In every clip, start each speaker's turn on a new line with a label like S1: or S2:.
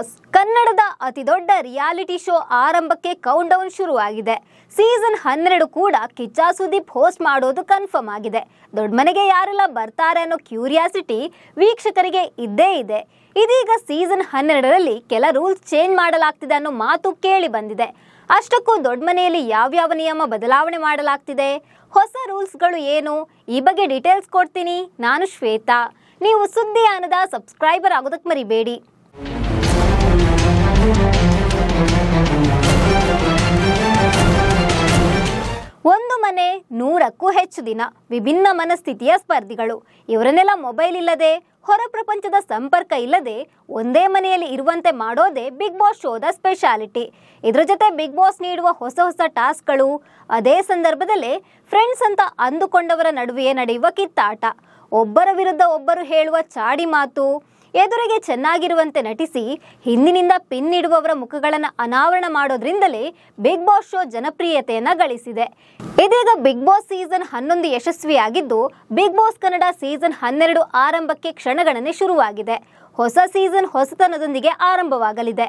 S1: Boss ಕನ್ನಡದ ಅತಿದೊಡ್ಡ reality show ಆರಂಭಕ್ಕೆ ಕೌಂಟ್ ಡೌನ್ ಶುರುವಾಗಿದೆ. ಸೀಸನ್ 12 ಕೂಡ ಕಿಚ್ಚ ಸುದೀಪ್ ಹೋಸ್ಟ್ ಮಾಡೋದು ಕನ್ಫರ್ಮ್ ಆಗಿದೆ. ದೊಡ್ಡ ಮನೆಗೆ ಯಾರೆಲ್ಲ ಬರ್ತಾರೆ ಅನ್ನೋ ಕ್ಯೂರಿಯಾಸಿಟಿ ವೀಕ್ಷಕರಿಗೆ ಇದ್ದೇ ಇದೆ. ಇದೀಗ ಸೀಸನ್ 12ರಲ್ಲಿ ಕೆಲ ರೂಲ್ಸ್ ಚೇಂಜ್ ಮಾಡಲಾಗ್ತಿದೆ ಅನ್ನೋ ಮಾತು ಕೇಳಿ ಬಂದಿದೆ. ಅಷ್ಟಕ್ಕೂ ದೊಡ್ಡ ಮನೆಯಲ್ಲಿ ಯಾವ್ಯಾವ ನಿಯಮ ಬದಲಾವಣೆ ಮಾಡಲಾಗ್ತಿದೆ, ಹೊಸ ರೂಲ್ಸ್ಗಳು ಏನು, ಈ ಬಗ್ಗೆ ಡೀಟೇಲ್ಸ್ ಕೊಡ್ತೀನಿ. ನಾನು ಶ್ವೇತಾ. ನೀವು ಸುದ್ದಿಯಾನದ ಸಬ್ಸ್ಕ್ರೈಬರ್ ಆಗೋದಕ್ಕೆ ಮರಿಬೇಡಿ. ಒಂದು ಮನೆ 100ಕ್ಕೂ ಹೆಚ್ಚು ದಿನ, ವಿಭಿನ್ನ ಮನಸ್ಥಿತಿಯ ಸ್ಪರ್ಧಿಗಳು. ಇವರನ್ನೆಲ್ಲ ಮೊಬೈಲ್ ಇಲ್ಲದೆ, ಹೊರ ಪ್ರಪಂಚದ ಸಂಪರ್ಕ ಇಲ್ಲದೆ ಒಂದೇ ಮನೆಯಲ್ಲಿ ಇರುವಂತೆ ಮಾಡೋದೇ ಬಿಗ್ ಬಾಸ್ ಶೋದ ಸ್ಪೆಷಾಲಿಟಿ. ಇದ್ರ ಜೊತೆ ಬಿಗ್ ಬಾಸ್ ನೀಡುವ ಹೊಸ ಹೊಸ ಟಾಸ್ಕ್ಗಳು, ಅದೇ ಸಂದರ್ಭದಲ್ಲೇ ಫ್ರೆಂಡ್ಸ್ ಅಂತ ಅಂದುಕೊಂಡವರ ನಡುವೆಯೇ ನಡೆಯುವ ಕಿತ್ತಾಟ, ಒಬ್ಬರ ವಿರುದ್ಧ ಒಬ್ಬರು ಹೇಳುವ ಚಾಡಿ ಮಾತು, ಎದುರಿಗೆ ಚೆನ್ನಾಗಿರುವಂತೆ ನಟಿಸಿ ಹಿಂದಿನಿಂದ ಪಿನ್ ಇಡುವವರ ಮುಖಗಳನ್ನು ಅನಾವರಣ ಮಾಡೋದ್ರಿಂದಲೇ ಬಿಗ್ ಬಾಸ್ ಶೋ ಜನಪ್ರಿಯತೆಯನ್ನ ಗಳಿಸಿದೆ. ಇದೀಗ ಬಿಗ್ ಬಾಸ್ ಸೀಸನ್ 11 ಯಶಸ್ವಿಯಾಗಿದ್ದು, ಬಿಗ್ ಬಾಸ್ ಕನ್ನಡ ಸೀಸನ್ 12 ಆರಂಭಕ್ಕೆ ಕ್ಷಣಗಣನೆ ಶುರುವಾಗಿದೆ. ಹೊಸ ಸೀಸನ್ ಹೊಸತನದೊಂದಿಗೆ ಆರಂಭವಾಗಲಿದೆ.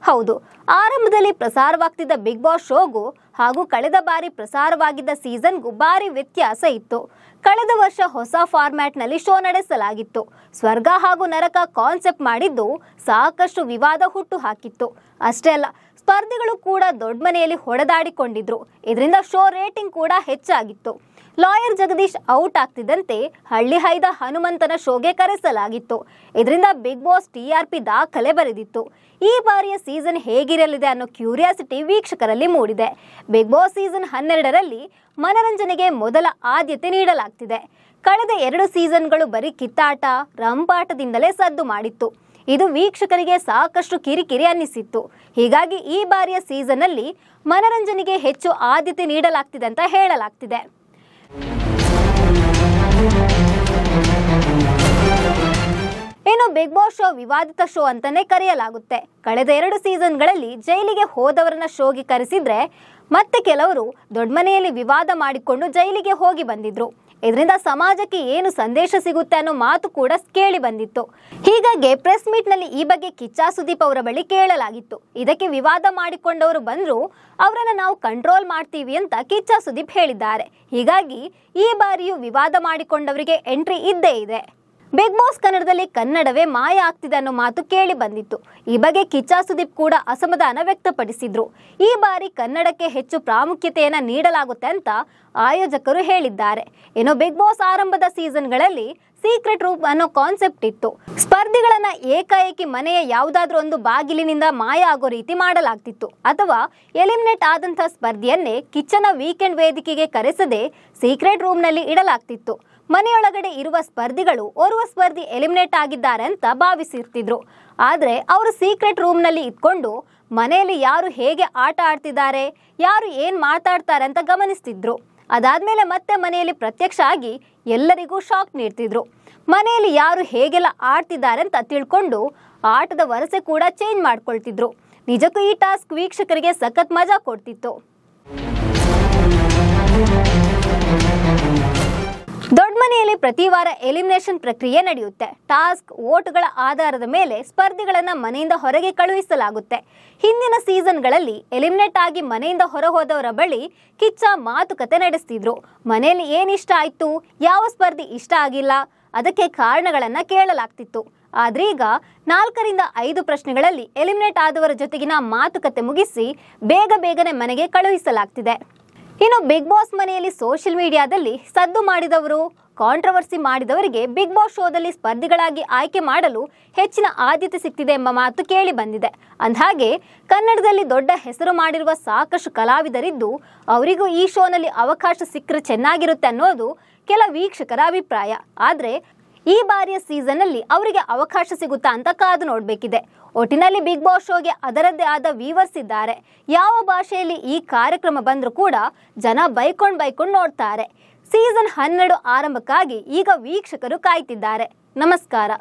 S1: ಹೌದು, ಆರಂಭದಲ್ಲಿ ಪ್ರಸಾರವಾಗ್ತಿದ್ದ ಬಿಗ್ ಬಾಸ್ ಶೋಗೂ ಹಾಗೂ ಕಳೆದ ಬಾರಿ ಪ್ರಸಾರವಾಗಿದ್ದ ಸೀಸನ್ಗೂ ಭಾರಿ ವ್ಯತ್ಯಾಸ ಇತ್ತು. ಕಳೆದ ವರ್ಷ ಹೊಸ ಫಾರ್ಮ್ಯಾಟ್ನಲ್ಲಿ ಶೋ ನಡೆಸಲಾಗಿತ್ತು. ಸ್ವರ್ಗ ಹಾಗೂ ನರಕ ಕಾನ್ಸೆಪ್ಟ್ ಮಾಡಿದ್ದು ಸಾಕಷ್ಟು ವಿವಾದ ಹುಟ್ಟು ಹಾಕಿತ್ತು. ಅಷ್ಟೇ ಅಲ್ಲ, ಸ್ಪರ್ಧಿಗಳು ಕೂಡ ದೊಡ್ಡ ಮನೆಯಲ್ಲಿ ಹೊಡೆದಾಡಿಕೊಂಡಿದ್ರು. ಇದರಿಂದ ಶೋ ರೇಟಿಂಗ್ ಕೂಡ ಹೆಚ್ಚಾಗಿತ್ತು. ಲಾಯರ್ ಜಗದೀಶ್ ಔಟ್ ಆಗ್ತಿದ್ದಂತೆ ಹಳ್ಳಿ ಹೈದ ಹನುಮಂತನ ಶೋಗೆ ಕರೆಸಲಾಗಿತ್ತು. ಇದರಿಂದ ಬಿಗ್ ಬಾಸ್ TRP ದಾಖಲೆ ಬರೆದಿತ್ತು. ಈ ಬಾರಿಯ ಸೀಸನ್ ಹೇಗಿರಲಿದೆ ಅನ್ನೋ ಕ್ಯೂರಿಯಾಸಿಟಿ ವೀಕ್ಷಕರಲ್ಲಿ ಮೂಡಿದೆ. ಬಿಗ್ ಬಾಸ್ ಸೀಸನ್ 12ರಲ್ಲಿ ಮನರಂಜನೆಗೆ ಮೊದಲ ಆದ್ಯತೆ ನೀಡಲಾಗ್ತಿದೆ. ಕಳೆದ 2 ಸೀಸನ್ಗಳು ಬರೀ ಕಿತ್ತಾಟ, ರಂಪಾಟದಿಂದಲೇ ಸದ್ದು ಮಾಡಿತ್ತು. ಇದು ವೀಕ್ಷಕರಿಗೆ ಸಾಕಷ್ಟು ಕಿರಿಕಿರಿ ಅನ್ನಿಸಿತ್ತು. ಹೀಗಾಗಿ ಈ ಬಾರಿಯ ಸೀಸನ್ ಅಲ್ಲಿ ಮನರಂಜನೆಗೆ ಹೆಚ್ಚು ಆದ್ಯತೆ ನೀಡಲಾಗ್ತಿದೆ ಅಂತ ಹೇಳಲಾಗ್ತಿದೆ. ಇನ್ನು ಬಿಗ್ ಬಾಸ್ ಶೋ ವಿವಾದಿತ ಶೋ ಅಂತಾನೆ ಕರೆಯಲಾಗುತ್ತೆ. ಕಳೆದ 2 ಸೀಸನ್ಗಳಲ್ಲಿ ಜೈಲಿಗೆ ಹೋದವರನ್ನ ಶೋಗೆ ಕರೆಸಿದ್ರೆ, ಮತ್ತೆ ಕೆಲವರು ದೊಡ್ಡ ಮನೆಯಲ್ಲಿ ವಿವಾದ ಮಾಡಿಕೊಂಡು ಜೈಲಿಗೆ ಹೋಗಿ ಬಂದಿದ್ರು. ಇದರಿಂದ ಸಮಾಜಕ್ಕೆ ಏನು ಸಂದೇಶ ಸಿಗುತ್ತೆ ಅನ್ನೋ ಮಾತು ಕೂಡ ಕೇಳಿ ಬಂದಿತ್ತು. ಹೀಗಾಗಿ ಪ್ರೆಸ್ ಮೀಟ್ ನಲ್ಲಿ ಈ ಬಗ್ಗೆ ಕಿಚ್ಚ ಸುದೀಪ್ ಅವರ ಬಳಿ ಕೇಳಲಾಗಿತ್ತು. ಇದಕ್ಕೆ ವಿವಾದ ಮಾಡಿಕೊಂಡವರು ಬಂದ್ರು, ಅವರನ್ನ ನಾವು ಕಂಟ್ರೋಲ್ ಮಾಡ್ತೀವಿ ಅಂತ ಕಿಚ್ಚ ಸುದೀಪ್ ಹೇಳಿದ್ದಾರೆ. ಹೀಗಾಗಿ ಈ ಬಾರಿಯೂ ವಿವಾದ ಮಾಡಿಕೊಂಡವರಿಗೆ ಎಂಟ್ರಿ ಇದ್ದೇ ಇದೆ. ಬಿಗ್ ಬಾಸ್ ಕನ್ನಡದಲ್ಲಿ ಕನ್ನಡವೇ ಮಾಯ ಆಗ್ತಿದೆ ಅನ್ನೋ ಮಾತು ಕೇಳಿ ಬಂದಿತ್ತು. ಈ ಬಗ್ಗೆ ಕಿಚ್ಚ ಸುದೀಪ್ ಕೂಡ ಅಸಮಾಧಾನ ವ್ಯಕ್ತಪಡಿಸಿದ್ರು. ಈ ಬಾರಿ ಕನ್ನಡಕ್ಕೆ ಹೆಚ್ಚು ಪ್ರಾಮುಖ್ಯತೆಯನ್ನ ನೀಡಲಾಗುತ್ತೆ ಅಂತ ಆಯೋಜಕರು ಹೇಳಿದ್ದಾರೆ. ಇನ್ನು ಬಿಗ್ ಬಾಸ್ ಆರಂಭದ ಸೀಸನ್ಗಳಲ್ಲಿ ಸೀಕ್ರೆಟ್ ರೂಮ್ ಅನ್ನೋ ಕಾನ್ಸೆಪ್ಟ್ ಇತ್ತು. ಸ್ಪರ್ಧಿಗಳನ್ನ ಏಕಾಏಕಿ ಮನೆಯ ಯಾವುದಾದ್ರೂ ಒಂದು ಬಾಗಿಲಿನಿಂದ ಮಾಯ ಆಗೋ ರೀತಿ ಮಾಡಲಾಗ್ತಿತ್ತು. ಅಥವಾ ಎಲಿಮಿನೇಟ್ ಆದಂತಹ ಸ್ಪರ್ಧಿಯನ್ನೇ ಕಿಚ್ಚನ ವೀಕೆಂಡ್ ವೇದಿಕೆಗೆ ಕರೆಸದೆ ಸೀಕ್ರೆಟ್ ರೂಮ್ ನಲ್ಲಿ ಇಡಲಾಗ್ತಿತ್ತು. ಮನೆಯೊಳಗಡೆ ಇರುವ ಸ್ಪರ್ಧಿಗಳು ಓರ್ವ ಸ್ಪರ್ಧಿ ಎಲಿಮಿನೇಟ್ ಆಗಿದ್ದಾರೆ ಅಂತ ಭಾವಿಸಿರ್ತಿದ್ರು. ಆದ್ರೆ ಅವರು ಸೀಕ್ರೆಟ್ ರೂಮ್ ನಲ್ಲಿ ಇಟ್ಕೊಂಡು ಮನೆಯಲ್ಲಿ ಯಾರು ಹೇಗೆ ಆಟ ಆಡ್ತಿದ್ದಾರೆ, ಯಾರು ಏನ್ ಮಾತಾಡ್ತಾರೆ ಅಂತ ಗಮನಿಸ್ತಿದ್ರು. ಅದಾದ್ಮೇಲೆ ಮತ್ತೆ ಮನೆಯಲ್ಲಿ ಪ್ರತ್ಯಕ್ಷ ಆಗಿ ಎಲ್ಲರಿಗೂ ಶಾಕ್ ನೀಡ್ತಿದ್ರು. ಮನೆಯಲ್ಲಿ ಯಾರು ಹೇಗೆಲ್ಲ ಆಡ್ತಿದ್ದಾರೆ ಅಂತ ತಿಳ್ಕೊಂಡು ಆಟದ ವರಸೆ ಕೂಡ ಚೇಂಜ್ ಮಾಡ್ಕೊಳ್ತಿದ್ರು. ನಿಜಕ್ಕೂ ಈ ಟಾಸ್ಕ್ ವೀಕ್ಷಕರಿಗೆ ಸಖತ್ ಮಜಾ ಕೊಡ್ತಿತ್ತು. ದೊಡ್ಡ ಮನೆಯಲ್ಲಿ ಪ್ರತಿ ವಾರ ಎಲಿಮಿನೇಷನ್ ಪ್ರಕ್ರಿಯೆ ನಡೆಯುತ್ತೆ. ಟಾಸ್ಕ್, ವೋಟ್ಗಳ ಆಧಾರದ ಮೇಲೆ ಸ್ಪರ್ಧಿಗಳನ್ನ ಮನೆಯಿಂದ ಹೊರಗೆ ಕಳುಹಿಸಲಾಗುತ್ತೆ. ಹಿಂದಿನ ಸೀಸನ್ಗಳಲ್ಲಿ ಎಲಿಮಿನೇಟ್ ಆಗಿ ಮನೆಯಿಂದ ಹೊರ ಹೋದವರ ಬಳಿ ಕಿಚ್ಚ ಮಾತುಕತೆ ನಡೆಸ್ತಿದ್ರು. ಮನೆಯಲ್ಲಿ ಏನ್ ಇಷ್ಟ ಆಯ್ತು, ಯಾವ ಸ್ಪರ್ಧಿ ಇಷ್ಟ ಆಗಿಲ್ಲ, ಅದಕ್ಕೆ ಕಾರಣಗಳನ್ನ ಕೇಳಲಾಗ್ತಿತ್ತು. ಆದ್ರೆ ಈಗ 4 ರಿಂದ 5 ಪ್ರಶ್ನೆಗಳಲ್ಲಿ ಎಲಿಮಿನೇಟ್ ಆದವರ ಜೊತೆಗಿನ ಮಾತುಕತೆ ಮುಗಿಸಿ ಬೇಗನೆ ಮನೆಗೆ ಕಳುಹಿಸಲಾಗ್ತಿದೆ. ಇನ್ನು ಬಿಗ್ ಬಾಸ್ ಮನೆಯಲ್ಲಿ ಸೋಷಿಯಲ್ ಮೀಡಿಯಾದಲ್ಲಿ ಸದ್ದು ಮಾಡಿದವರು, ಕಾಂಟ್ರವರ್ಸಿ ಮಾಡಿದವರಿಗೆ ಬಿಗ್ ಬಾಸ್ ಶೋದಲ್ಲಿ ಸ್ಪರ್ಧಿಗಳಾಗಿ ಆಯ್ಕೆ ಮಾಡಲು ಹೆಚ್ಚಿನ ಆದ್ಯತೆ ಸಿಗ್ತಿದೆ ಎಂಬ ಮಾತು ಕೇಳಿ ಬಂದಿದೆ. ಅಂದಹಾಗೆ ಕನ್ನಡದಲ್ಲಿ ದೊಡ್ಡ ಹೆಸರು ಮಾಡಿರುವ ಸಾಕಷ್ಟು ಕಲಾವಿದರಿದ್ದು, ಅವರಿಗೂ ಈ ಶೋನಲ್ಲಿ ಅವಕಾಶ ಸಿಕ್ಕರೆ ಚೆನ್ನಾಗಿರುತ್ತೆ ಅನ್ನೋದು ಕೆಲ ವೀಕ್ಷಕರ ಅಭಿಪ್ರಾಯ. ಆದ್ರೆ ಈ ಬಾರಿಯ ಸೀಸನ್ ಅಲ್ಲಿ ಅವರಿಗೆ ಅವಕಾಶ ಸಿಗುತ್ತಾ ಅಂತ ಕಾದು ನೋಡ್ಬೇಕಿದೆ. ಒಟ್ಟಿನಲ್ಲಿ ಬಿಗ್ ಬಾಸ್ ಶೋಗೆ ಅದರದ್ದೇ ಆದ ವ್ಯೂವರ್ಸ್ ಇದ್ದಾರೆ. ಯಾವ ಭಾಷೆಯಲ್ಲಿ ಈ ಕಾರ್ಯಕ್ರಮ ಬಂದರೂ ಕೂಡ ಜನ ಬೈಕೊಂಡು ನೋಡ್ತಾರೆ. ಸೀಸನ್ 12 ಆರಂಭಕ್ಕಾಗಿ ಈಗ ವೀಕ್ಷಕರು ಕಾಯ್ತಿದ್ದಾರೆ. ನಮಸ್ಕಾರ.